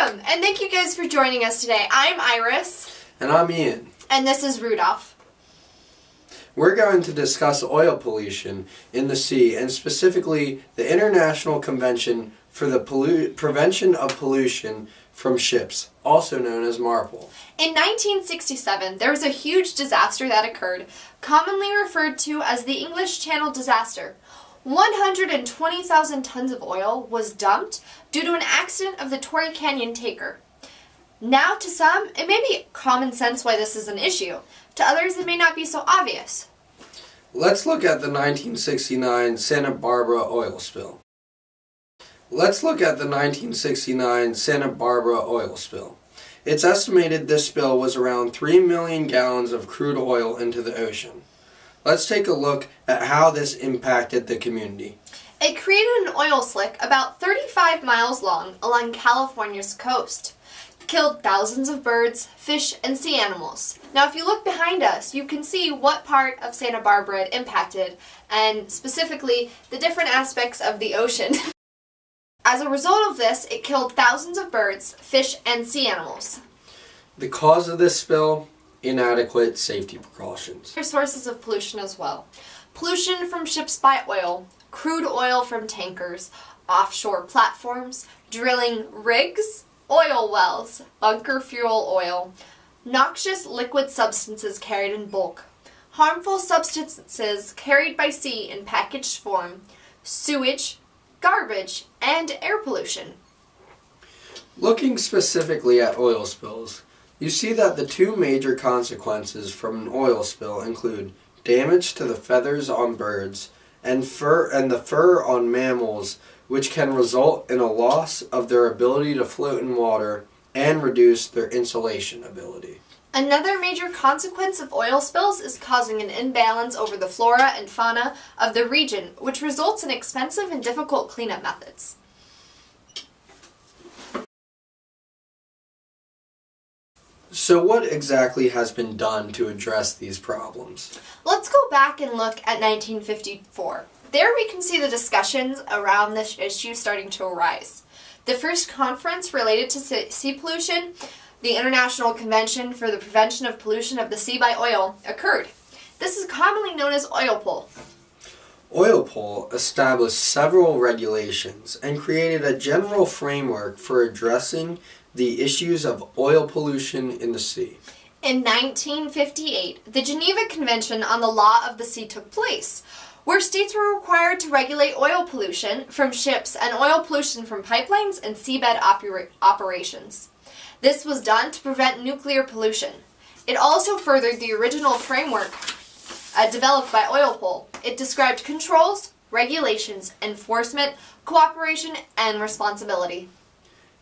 Welcome, and thank you guys for joining us today. I'm Iris. And I'm Ian. And this is Rudolph. We're going to discuss oil pollution in the sea, and specifically the International Convention for the Prevention of Pollution from Ships, also known as MARPOL. In 1967, there was a huge disaster that occurred, commonly referred to as the English Channel disaster. 120,000 tons of oil was dumped due to an accident of the Torrey Canyon tanker. Now, to some, it may be common sense why this is an issue. To others, it may not be so obvious. Let's look at the 1969 Santa Barbara oil spill. It's estimated this spill was around 3 million gallons of crude oil into the ocean. Let's take a look at how this impacted the community. It created an oil slick about 35 miles long along California's coast. It killed thousands of birds, fish, and sea animals. Now, if you look behind us, you can see what part of Santa Barbara it impacted, and specifically the different aspects of the ocean. As a result of this, it killed thousands of birds, fish, and sea animals. The cause of this spill? Inadequate safety precautions. There are sources of pollution as well. Pollution from ships by oil, crude oil from tankers, offshore platforms, drilling rigs, oil wells, bunker fuel oil, noxious liquid substances carried in bulk, harmful substances carried by sea in packaged form, sewage, garbage, and air pollution. Looking specifically at oil spills, you see that the two major consequences from an oil spill include damage to the feathers on birds and the fur on mammals, which can result in a loss of their ability to float in water and reduce their insulation ability. Another major consequence of oil spills is causing an imbalance over the flora and fauna of the region, which results in expensive and difficult cleanup methods. So what exactly has been done to address these problems? Let's go back and look at 1954. There we can see the discussions around this issue starting to arise. The first conference related to sea pollution, the International Convention for the Prevention of Pollution of the Sea by Oil, occurred. This is commonly known as OILPOL. OILPOL established several regulations and created a general framework for addressing the issues of oil pollution in the sea. In 1958, the Geneva Convention on the Law of the Sea took place, where states were required to regulate oil pollution from ships and oil pollution from pipelines and seabed operations. This was done to prevent nuclear pollution. It also furthered the original framework developed by OILPOL. It described controls, regulations, enforcement, cooperation, and responsibility.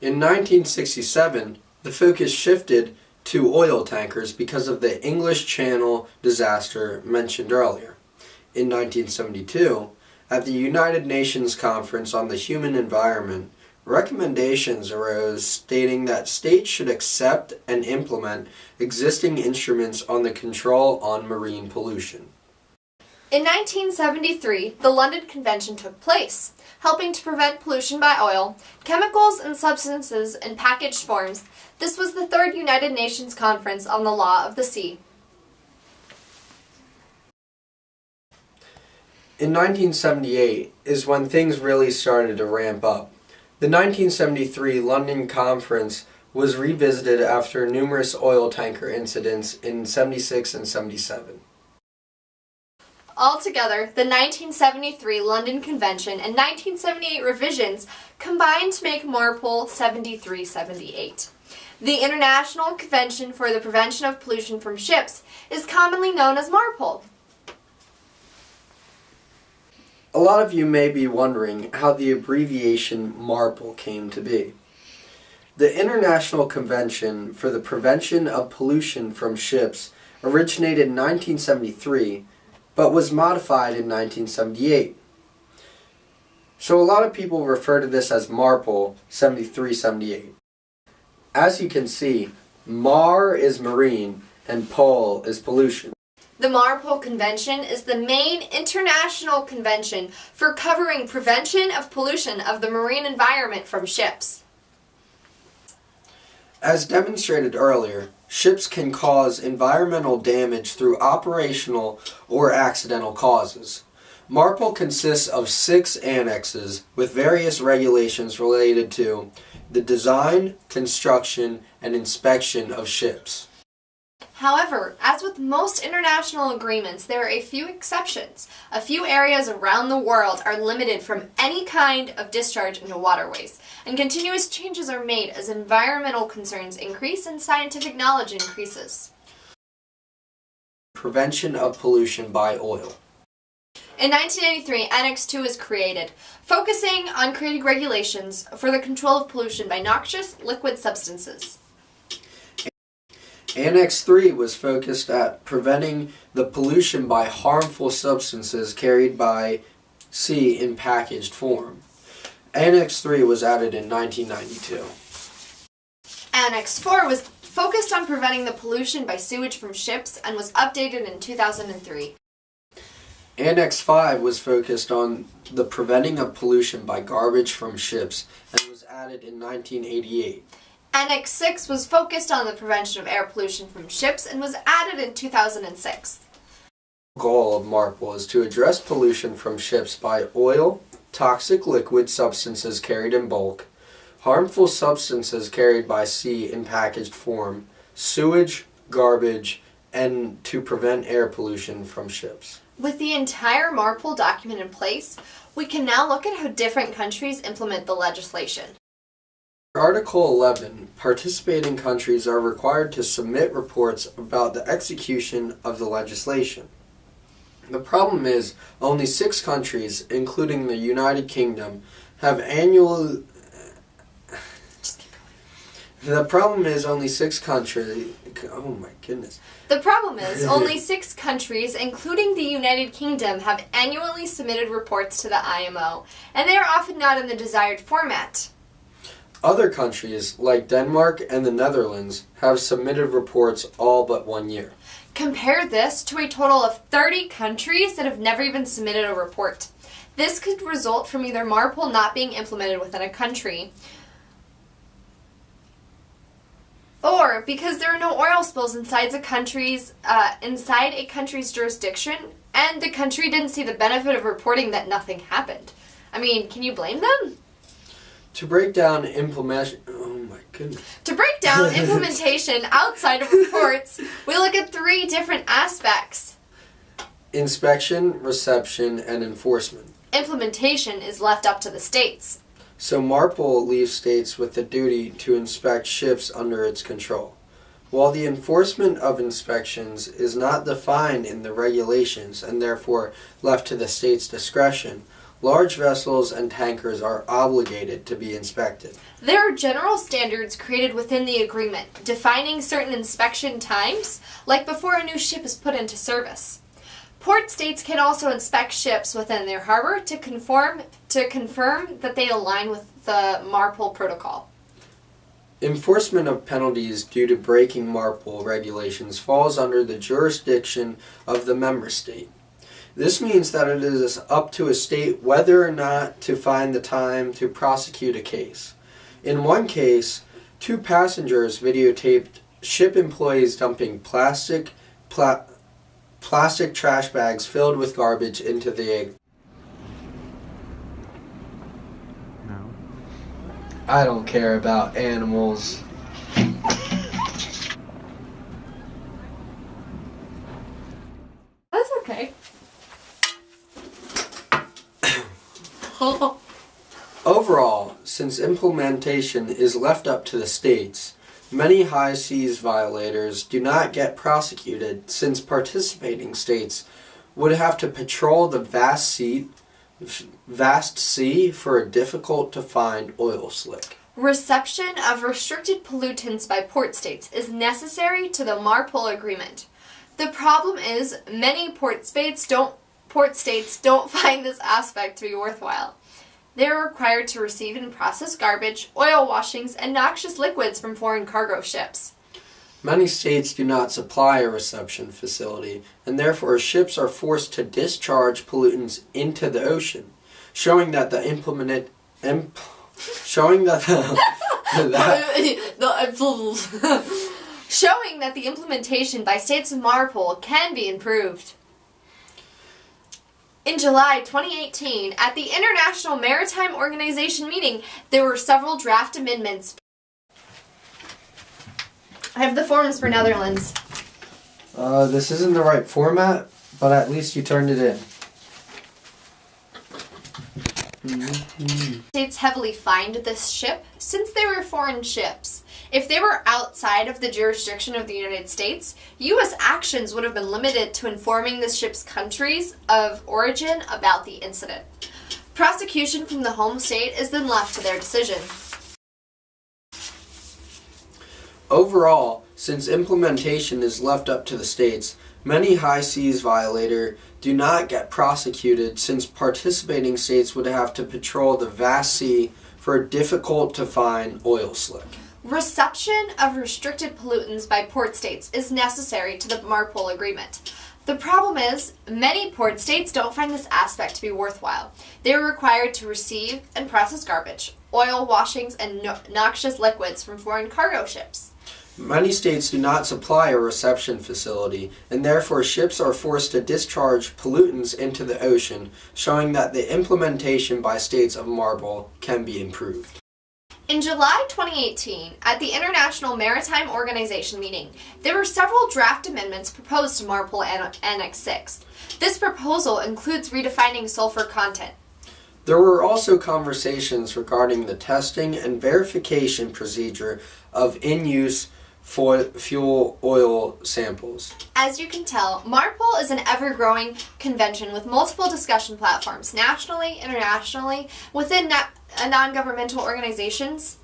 In 1967, the focus shifted to oil tankers because of the English Channel disaster mentioned earlier. In 1972, at the United Nations Conference on the Human Environment, recommendations arose stating that states should accept and implement existing instruments on the control on marine pollution. In 1973, the London Convention took place, helping to prevent pollution by oil, chemicals, and substances in packaged forms. This was the third United Nations Conference on the Law of the Sea. In 1978 is when things really started to ramp up. The 1973 London Conference was revisited after numerous oil tanker incidents in 76 and 77. Altogether, the 1973 London Convention and 1978 revisions combined to make MARPOL 73-78. The International Convention for the Prevention of Pollution from Ships is commonly known as MARPOL. A lot of you may be wondering how the abbreviation MARPOL came to be. The International Convention for the Prevention of Pollution from Ships originated in 1973, but was modified in 1978. So a lot of people refer to this as MARPOL 73-78. As you can see, MAR is marine and POL is pollution. The MARPOL Convention is the main international convention for covering prevention of pollution of the marine environment from ships. As demonstrated earlier, ships can cause environmental damage through operational or accidental causes. MARPOL consists of 6 annexes with various regulations related to the design, construction, and inspection of ships. However, as with most international agreements, there are a few exceptions. A few areas around the world are limited from any kind of discharge into waterways, and continuous changes are made as environmental concerns increase and scientific knowledge increases. Prevention of pollution by oil. In 1983, Annex II was created, focusing on creating regulations for the control of pollution by noxious liquid substances. Annex III was focused at preventing the pollution by harmful substances carried by sea in packaged form. Annex III was added in 1992. Annex IV was focused on preventing the pollution by sewage from ships and was updated in 2003. Annex V was focused on the preventing of pollution by garbage from ships and was added in 1988. Annex VI was focused on the prevention of air pollution from ships and was added in 2006. The goal of MARPOL is to address pollution from ships by oil, toxic liquid substances carried in bulk, harmful substances carried by sea in packaged form, sewage, garbage, and to prevent air pollution from ships. With the entire MARPOL document in place, we can now look at how different countries implement the legislation. Article 11, participating countries are required to submit reports about the execution of the legislation. The problem is, only 6 countries, including the United Kingdom, have annual... The problem is only 6 countries... Oh my goodness. The problem is, only 6 countries, including the United Kingdom, have annually submitted reports to the IMO, and they are often not in the desired format. Other countries, like Denmark and the Netherlands, have submitted reports all but 1 year. Compare this to a total of 30 countries that have never even submitted a report. This could result from either MARPOL not being implemented within a country, or because there are no oil spills inside a country's jurisdiction, and the country didn't see the benefit of reporting that nothing happened. I mean, can you blame them? To break down implementation outside of reports, we look at 3 different aspects. Inspection, reception, and enforcement. Implementation is left up to the states. So MARPOL leaves states with the duty to inspect ships under its control. While the enforcement of inspections is not defined in the regulations and therefore left to the state's discretion, large vessels and tankers are obligated to be inspected. There are general standards created within the agreement, defining certain inspection times, like before a new ship is put into service. Port states can also inspect ships within their harbor to confirm that they align with the MARPOL protocol. Enforcement of penalties due to breaking MARPOL regulations falls under the jurisdiction of the member state. This means that it is up to a state whether or not to find the time to prosecute a case. In one case, 2 passengers videotaped ship employees dumping plastic trash bags filled with garbage into the... No. I don't care about animals. That's okay. Overall, since implementation is left up to the states, many high seas violators do not get prosecuted since participating states would have to patrol the vast sea for a difficult-to-find oil slick. Reception of restricted pollutants by port states is necessary to the MARPOL agreement. The problem is many port states don't find this aspect to be worthwhile. They are required to receive and process garbage, oil washings, and noxious liquids from foreign cargo ships. Many states do not supply a reception facility, and therefore ships are forced to discharge pollutants into the ocean, showing that the Showing that the implementation by states of MARPOL can be improved. In July 2018, at the International Maritime Organization meeting, there were several draft amendments. I have the forms for Netherlands. This isn't the right format, but at least you turned it in. States heavily fined this ship since they were foreign ships. If they were outside of the jurisdiction of the United States, U.S. actions would have been limited to informing the ship's countries of origin about the incident. Prosecution from the home state is then left to their decision. Overall, since implementation is left up to the states, many high seas violator do not get prosecuted since participating states would have to patrol the vast sea for a difficult-to-find oil slick. Reception of restricted pollutants by port states is necessary to the MARPOL agreement. The problem is, many port states don't find this aspect to be worthwhile. They are required to receive and process garbage, oil washings, and noxious liquids from foreign cargo ships. Many states do not supply a reception facility, and therefore ships are forced to discharge pollutants into the ocean, showing that the implementation by states of MARPOL can be improved. In July 2018, at the International Maritime Organization meeting, there were several draft amendments proposed to MARPOL Annex 6. This proposal includes redefining sulfur content. There were also conversations regarding the testing and verification procedure of in-use fuel oil samples. As you can tell, MARPOL is an ever-growing convention with multiple discussion platforms, nationally, internationally, within non-governmental organizations.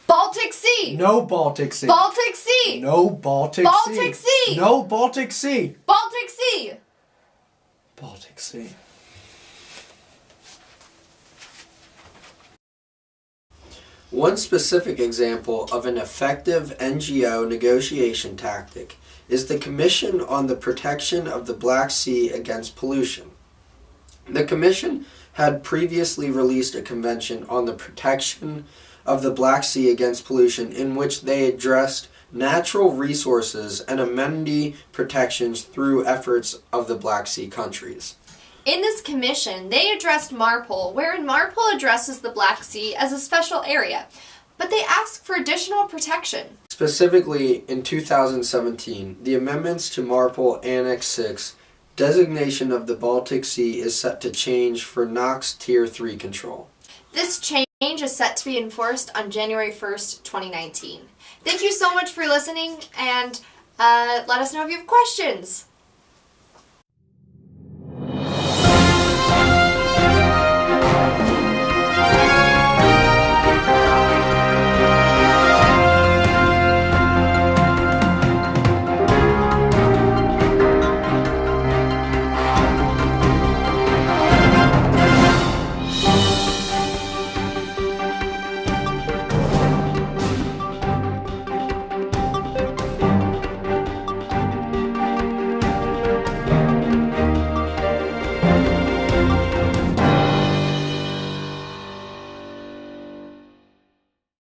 Baltic Sea! No Baltic Sea! Baltic Sea! No Baltic Sea! Baltic Sea! No Baltic Sea! Baltic Sea! Baltic Sea. One specific example of an effective NGO negotiation tactic is the Commission on the Protection of the Black Sea Against Pollution. The Commission had previously released a convention on the protection of the Black Sea against pollution in which they addressed natural resources and amenity protections through efforts of the Black Sea countries. In this commission, they addressed MARPOL, wherein MARPOL addresses the Black Sea as a special area, but they asked for additional protection. Specifically, in 2017, the amendments to MARPOL Annex 6 designation of the Baltic Sea is set to change for NOx Tier 3 control. This change is set to be enforced on January 1st, 2019. Thank you so much for listening, and let us know if you have questions.